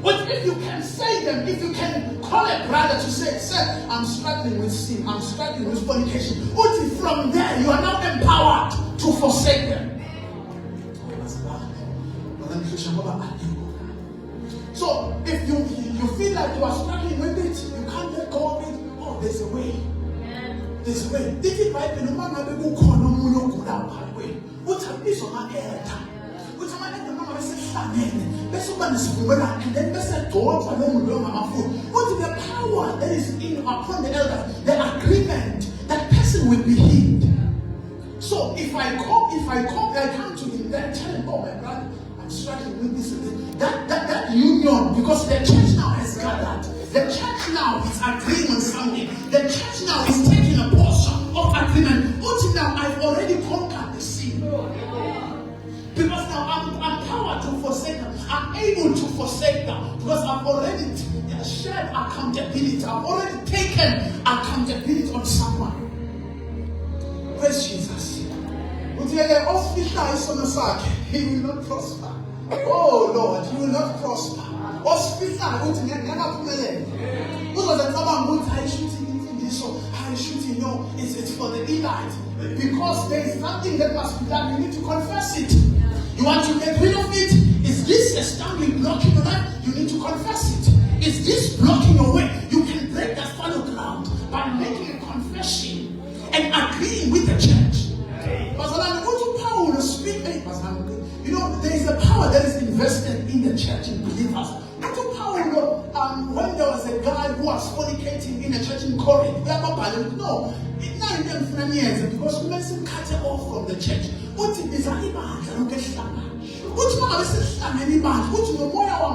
But if you can say them, if you can call a brother to say, sir, I'm struggling with sin, I'm struggling with fornication, but from there you are now empowered to forsake them. So if you feel like you are struggling with it, you can't let go of it, oh, there's a way. There's a way. This is why the mama will call no more good out way. What's a piece of my hair? What's a man the mama says, best one is and then best a door for them will mama food. What is the power that is in upon the elder? The agreement that person will be healed. So if I come to him, then tell him, oh my brother, I'm struggling with this and this. That union, because the church now has gathered. The church now is agreeing on something. The church now is taking a portion of agreement. Until now, I've already conquered the sin. Because now I'm empowered to forsake them. I'm able to forsake them. Because I've already shared had accountability. I've already taken accountability on someone. Praise Jesus. He will not prosper. Oh Lord, he will not prosper. It's for the elite. Because there is something that must be done, you need to confess it. You want to get rid of it? Is this a stumbling block in your life? You need to confess it. Is this blocking your way? You can break that fallow ground by making a confession and agreeing with the church. You know, there is a power that is invested in the church and believers. When there was a guy who was fornicating in a church in Corinth, no, it's not even years because we must cut it off from the church.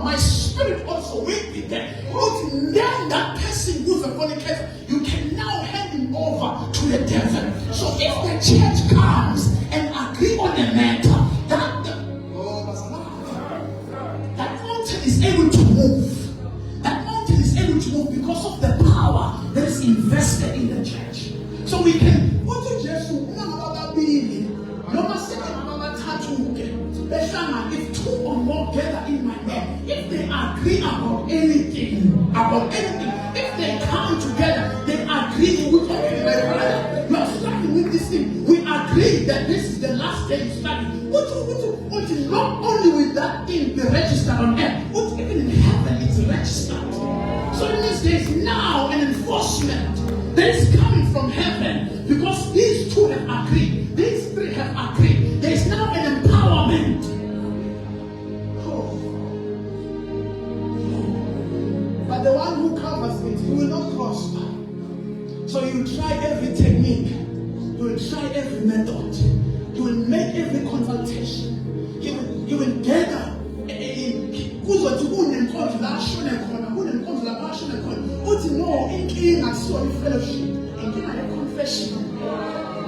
My spirit also will be there. Then that person who's a fornicator, you can now hand him over to the devil. So if the church comes and agree on a matter, that mountain is able to move. That mountain is able to move because of the power that is invested in the church. So we can go to Jesus. If two or more gather in my name, if they agree about anything, if they come together, they agree with you are starting with this thing. We agree that this is the last day you study. Not only with that thing be registered on earth, but even in heaven it's registered. So it means there is now an enforcement that is coming from heaven because these two have agreed, these three have agreed. There is now an empowerment. But the one who covers it, he will not prosper. So you will try every technique, you will try every method, you will make every consultation. You will gather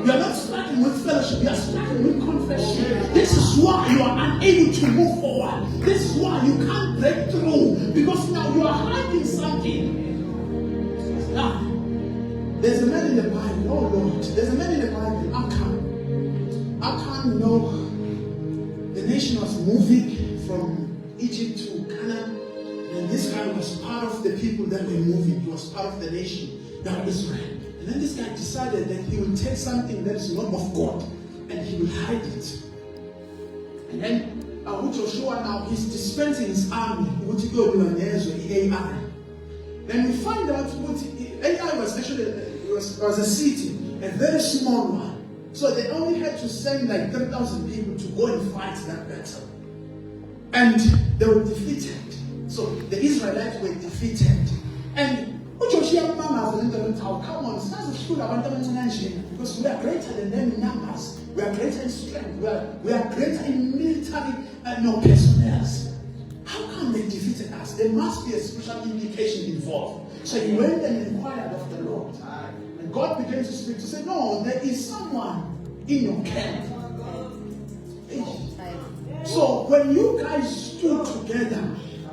You are not starting with fellowship, you are starting with confession. This is why you are unable to move forward. This is why you can't break through, because now you are hiding something. Now, there's a man in the Bible, oh Lord, there's a man in the Bible, Achan, you know, the nation was moving from Egypt to Canaan, and this guy was part of the people that were moving. He was part of the nation that was Israel. And then this guy decided that he will take something that is not of God and he will hide it. And then Joshua now he's dispensing his army. AI. Then we find out what AI was actually was a city, a very small one. So they only had to send like 3,000 people to go and fight that battle. And they were defeated. So the Israelites were defeated. And come on, because we are greater than them in numbers. We are greater in strength. We are greater in military personnel. How come they defeated us? There must be a special indication involved. So he went and inquired of the Lord. And God began to speak to say, no, there is someone in your camp. So when you guys stood together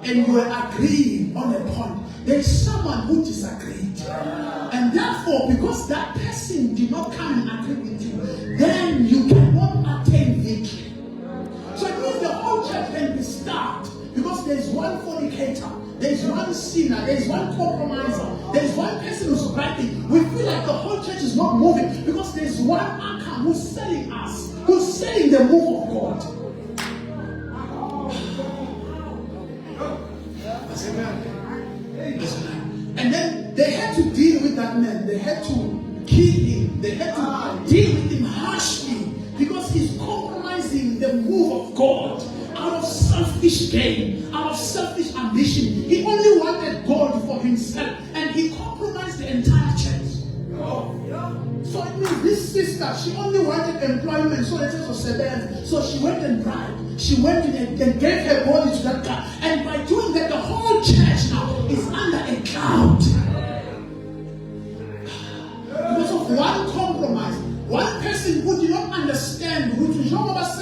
and you were agreeing on a point, there is someone who disagreed. And therefore, because that person did not come and agree with you, then you cannot attain victory. So it means the whole church can be starved because there is one fornicator, there is one sinner, there is one compromiser, there is one person who's writing. We feel like the whole church is not moving because there is one Achan who's selling us, who's selling the move of God. And then they had to deal with that man. They had to kill him. They had to deal with him harshly because he's compromising the move of God out of selfish gain, out of selfish ambition. He only wanted God for himself and he compromised the entire church. So it means this sister, she only wanted employment, so the church was seven. So she went and bribed. She went and gave her body to that guy. And by doing that, the whole church now is under a cloud. Because of one compromise, one person who did not understand, who did not understand,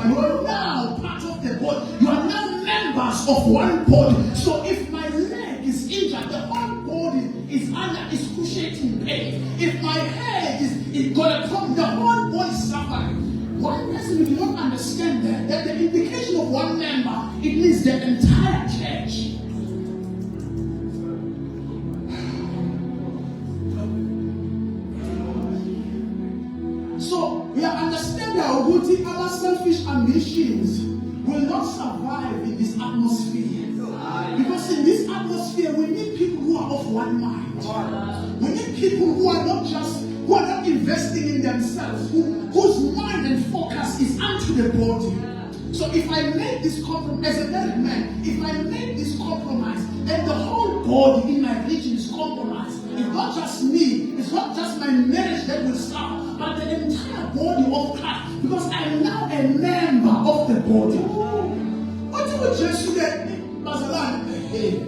you are now part of the body. You are now members of one body. So if my leg is injured, the whole body is under excruciating pain. If my head is gonna come, the whole body is suffering. One person who do not understand that the implication of one member, it means the entire church. So we understand that our selfish ambitions will not survive in this atmosphere. Because in this atmosphere, we need people who are of one mind. We need people who are not investing in themselves, whose mind and focus is unto the body. So if I make this compromise, as a married man, if I make this compromise, then the whole body in my region is compromised. It's not just me, it's not just my marriage that will suffer, but the entire body of Christ, because I am now a member of the body. What do you just do that? Hey,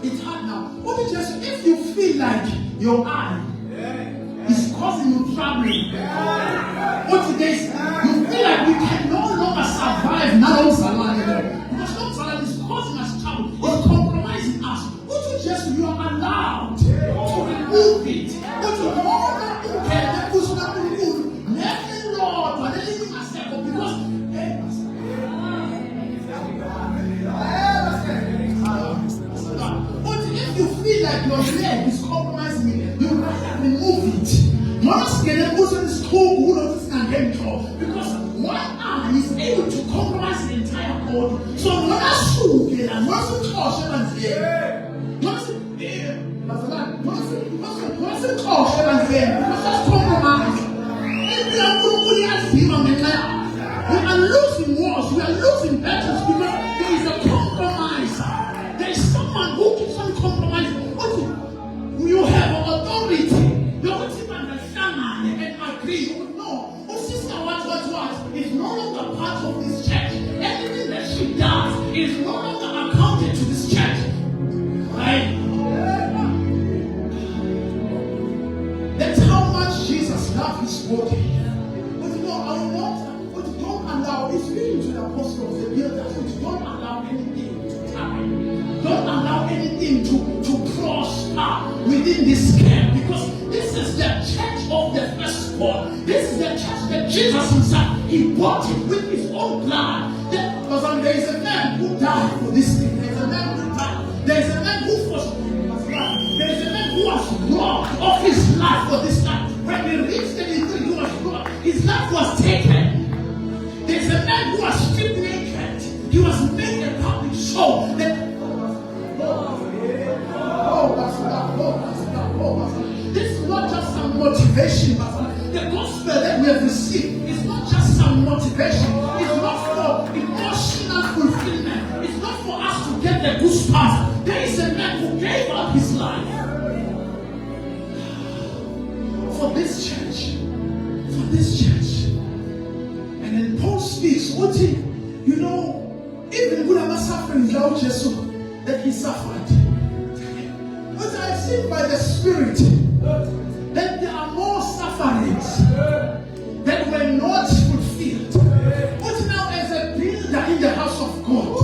it's hard now. What do you just do if you feel like your eye is causing you trouble? What it is, you feel like we can no longer survive now salon because no salon is causing us trouble, it's compromising us. What you just do, you are allowed to remove it. What you know that you can, that was not removed. Nothing wrong, but anything acceptable because but if you feel like your leg is compromising it, you rather remove it. Most can also is cold because one eye is able to compromise the entire body. So when I shoot it, I mustn't caution and say, mustn't caution and say, because that's compromise. We are losing wars, we are losing battles because there is a compromise. There is someone who keeps on compromising. What you have authority. You don't even understand and agree. No. Oh, sister, what? Is no longer part of this church. Everything that she does is no longer accounted to this church. Right? That's how much Jesus loved his body. But you know, I will not, but don't allow, it's being to the apostles, the builders, but don't allow anything to time. Don't allow anything to prosper within this camp, because this is the church of the firstborn. This is the church that Jesus himself, he bought it with his own blood. Because there is a man who died for this thing. There is a man who died. There is a man who was there is a man who was robbed of his life for this life. When he reached the degree, he was robbed. His life was taken. There is a man who was stripped naked. He was made a public show. This is not just some motivation. The gospel that we have received is not just some motivation. It's not for emotional fulfillment. It's not for us to get the goosebumps. There is a man who gave up his life for this church. For this church. And then Paul speaks, you know, even when I'm suffering without Jesus, that he suffered. But I have seen by the Spirit that there are more sufferings that were not fulfilled. But now, as a builder in the house of God,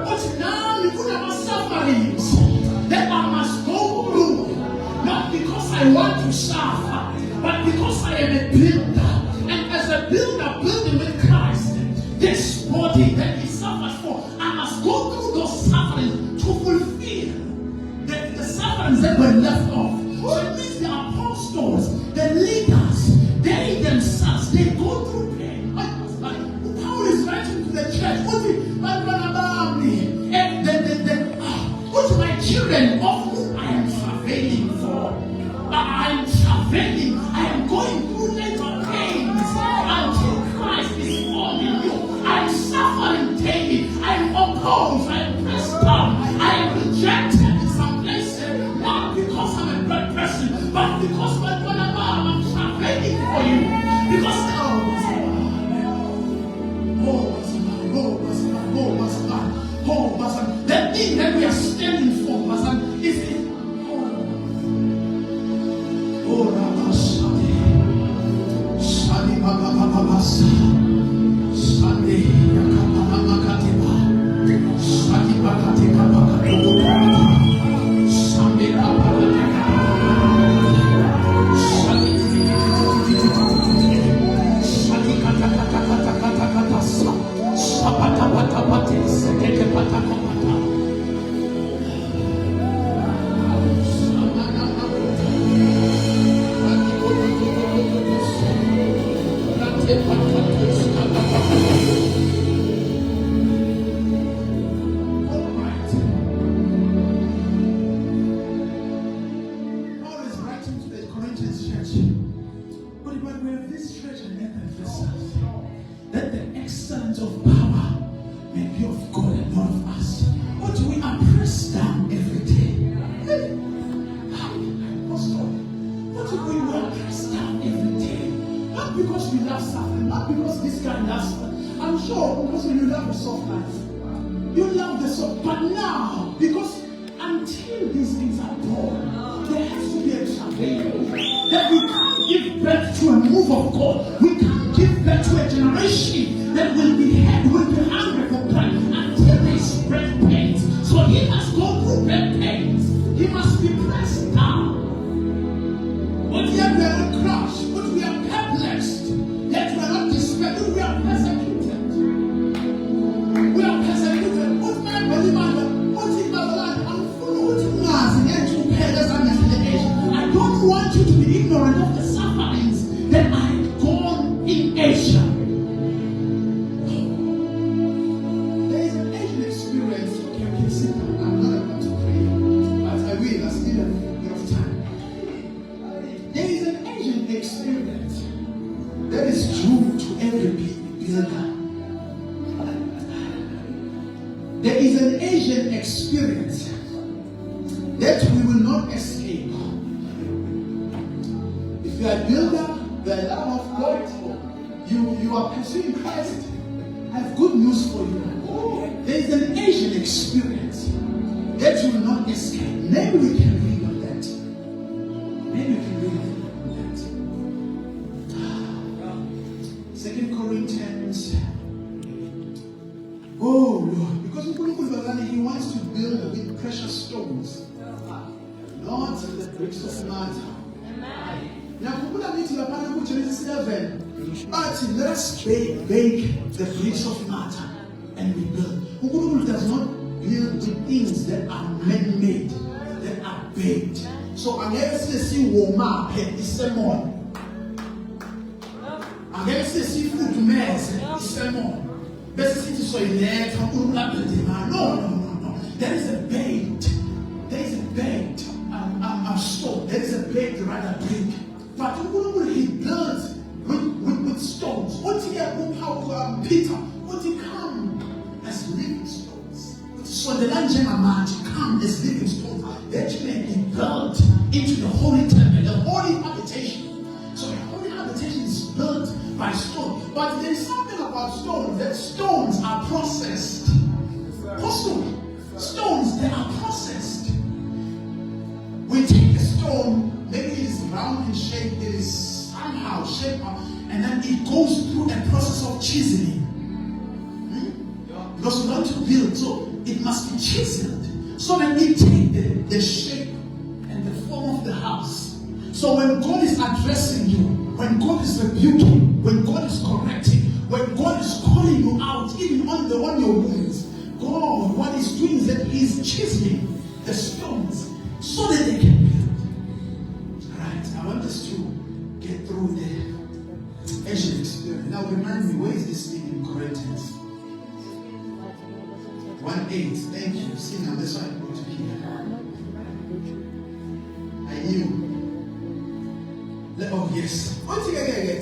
but now you could have sufferings that I must go through, not because I want to suffer, but because I am a builder. And as a builder building with Christ, this body that he suffered for, I must go through those sufferings to fulfill the sufferings that were left off. So it means the apostles, the leaders, they themselves, they go through pain. Paul is writing to the church. What my children of whom I am travailing for? I am travailing. I am going through labor pain. But we have this treasure in earthen vessels, that the excellence of power may be of God and not of us. What we are pressed down every day. Hey. Apostle, what if we were pressed down every day? Not because we love suffering, not because this guy loves suffering. I'm sure because when you love the soft life, you love the soft. But now, because until these things are born, there has to be a travail. That we can't give birth to a move of God. We can't give birth to a generation that will be hungry for bread until they spread pains. So he must go through great pains. He must be pressed down. But yet we are not crushed, but we are perplexed. Yet we are not despaired, we are persecuted. We are persecuted. What man believe I don't want you to be ignorant of the sufferings that I have gone in Asia. There is an Asian experience. Okay, sit down. I'm not about to pray, but I will. I still have a bit of time. There is an Asian experience that is true to every builder. There is an Asian experience that we will not escape. If you are a builder, you are a lover of God, you are pursuing Christ, I have good news for you. There is an Asian experience that you will not escape. Maybe we can read on that. Maybe we can read on that. 2 Corinthians. Oh Lord, because he wants to build with precious stones. Not the bricks of matter. Now, Genesis 11. But let us bake the bricks of matter and we build. Who does not build with things that are man-made, that are baked. So I'm going to see Woma and Isemon. I'm going to see food mess and Isemon. Best city so in there, no. There is a baked. There is a baked stone. There is a baked rather brick. But he built with stones. What he had Peter, what he come as living stones. So the land come as living stones. That may be built into the holy temple, the holy habitation. So the holy habitation is built by stone. But there is something about stones, that stones are processed. Stones, they are processed. We take a stone, maybe it is round in shape, it is somehow shaped up, and then it goes through a process of chiseling. Because we want to build, so it must be chiseled. So that it takes the shape and the form of the house. So when God is addressing you, when God is rebuking, when God is correcting, when God is calling you out, even on your wounds, God, what He's doing is that He's chiseling the stones so that they can build. Right, I want us to get through the Asian experience. Now remind me, where is this thing in Corinthians? 1:8. Thank you. See now, that's why I put it here. I knew. Oh yes. One thing again.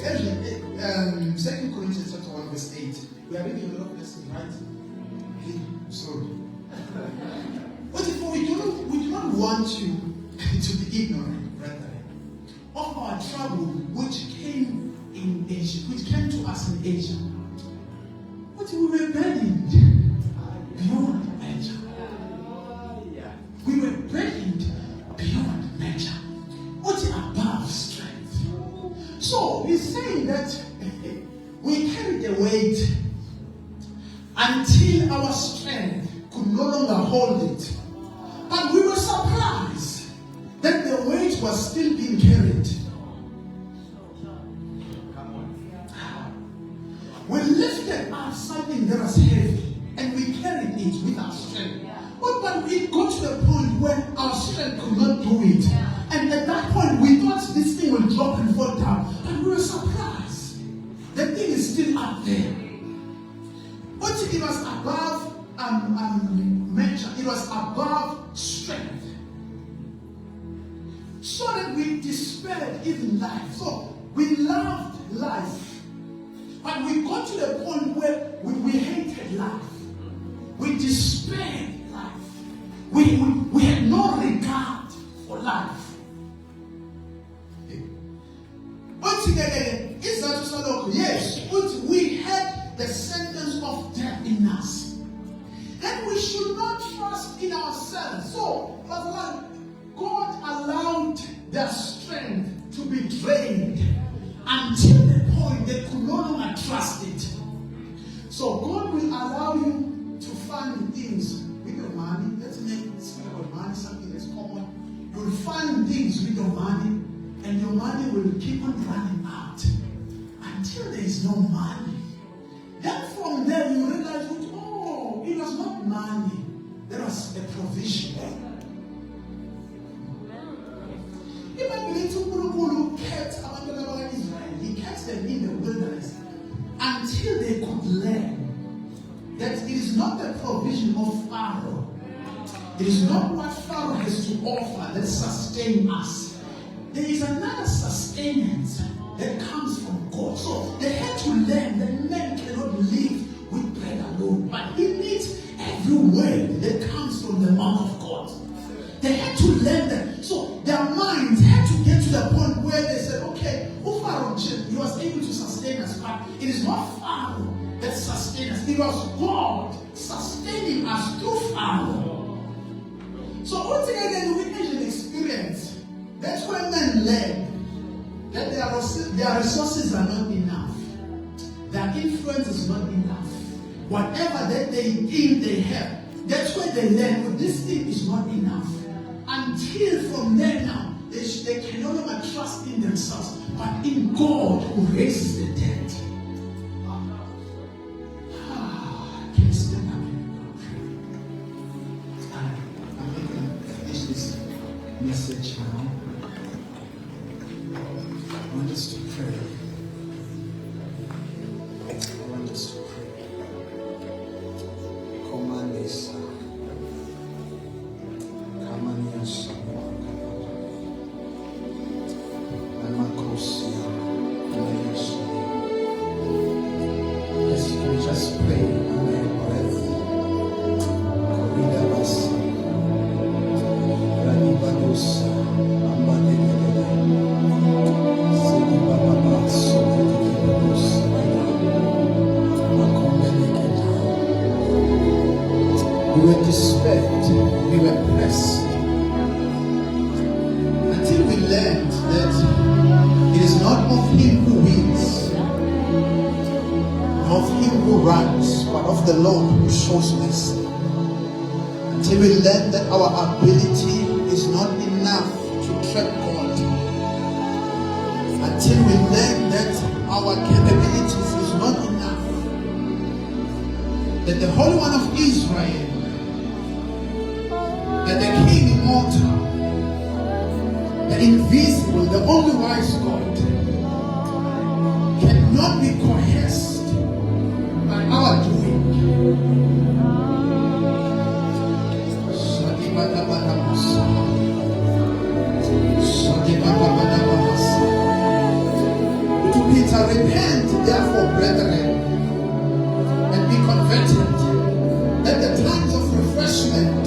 2 Corinthians chapter 1 verse 8. We are reading a lot of lessons, right? Sorry. But if we do not want you to be ignorant, brethren, of our trouble which came in Asia, which came to us in Asia. But we were burdened beyond measure. We were burdened beyond measure. What above strength. So he's saying that we carried the weight until our strength could no longer hold it. But we were surprised that the weight was still being carried. We lifted up something that was heavy and we carried it with our strength. But we got to a point where our strength could not do it. And at that point we thought this thing would drop and fall down. But we were surprised. The thing is still up there. But it was above measure. It was above strength. so that we despaired even life. So we loved life, but we got to the point where we hated life. We despaired life. We had no regard for life. Yes, we had the sentence of death in us. Then we should not trust in ourselves. So, God allowed their strength to be drained until the point they could no longer trust it. So God will allow you to fund things with your money. Let's speak about money, something that's common. You'll fund things with your money, and your money will keep on running out until there is no money. Then from there you realize, oh, it was not money. There was a provision. He kept them in the wilderness until they could learn that it is not the provision of Pharaoh. It is not what Pharaoh has to offer that sustains us. There is another sustenance that comes from God. So they had to learn that men cannot live with bread alone, but he needs every word that comes from the mouth of God. They had to learn that. So their minds had to get to the point where they said, okay, Pharaoh, he was able to sustain us, but it is not Pharaoh that sustained us. It was God sustaining us through Pharaoh. So altogether, we can experience. That's where men learn that their resources are not enough. Their influence is not enough. Whatever that they think they have, that's where they learn, well, this thing is not enough. Until from there now, they can no longer trust in themselves, but in God who raises the dead. Can you stand up? I'm going to finish this message now. I want us to pray. I want us to pray. Command this. Yes, you can just pray under your breath. We were despaired, we were pressed, until we learned that it is not of him who wins, of him who runs, but of the Lord who shows mercy. Until we learn that our ability is not enough to track God. Until we learn that our capabilities is not enough. That the Holy One of Israel, that the King immortal, the invisible, the only wise God, cannot be coerced by our doing. To Peter, repent therefore, brethren, and be converted, that the times of refreshment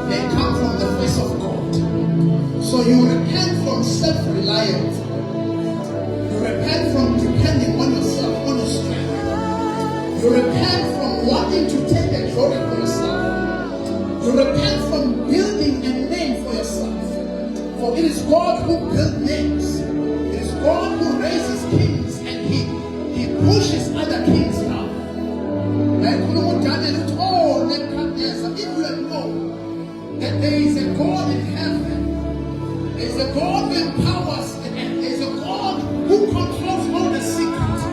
may come from the face of God. So you repent from self-reliance. You repent from depending on yourself, on your strength. You repent from wanting to take the glory for yourself. You repent from building a name for yourself. For it is God who builds names. It is God who raises kings, and He pushes other kings down. If you know that there is a God in heaven, there is a God who empowers, and there is a God who controls all the secrets.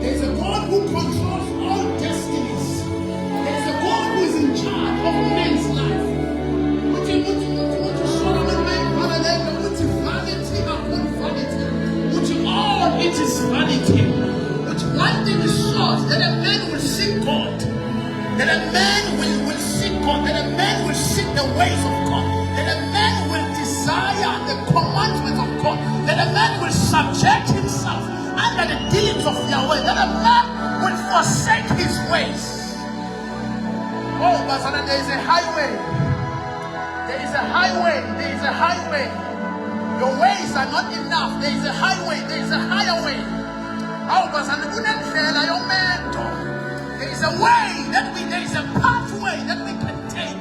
There is a God who controls all destinies. There is a God who is in charge of men's life. It is vanity. But one thing is sure, that a man will seek God. That a man will seek God. That a man will seek the ways of God. That a man will desire the the commandments of God, that a man will subject himself under the dealings of Yahweh, that a man will forsake his ways. Oh, but there is a highway. There is a highway. There is a highway. Your ways are not enough. There is a highway. There is a higher way. Oh, but there is a way that there is a pathway that we can take,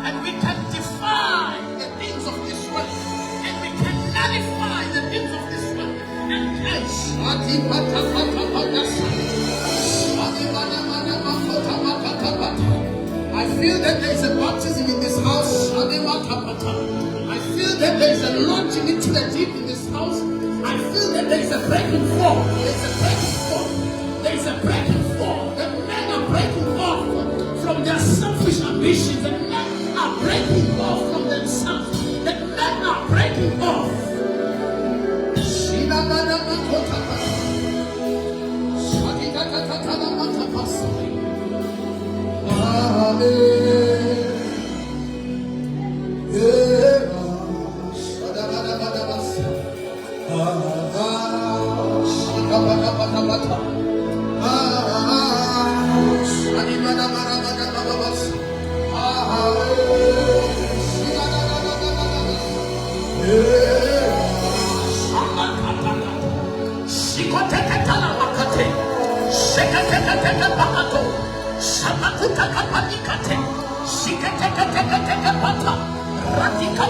and we can defy the things of this world, and we can nullify the things of this world. I feel that there is a baptism in this house. I feel that there is a launching into the deep in this house. I feel that there is a breaking forth. There is a breaking forth. There is a breaking forth. The men are breaking off from their selfish ambitions. The men are breaking off from themselves. The men are breaking off. Radika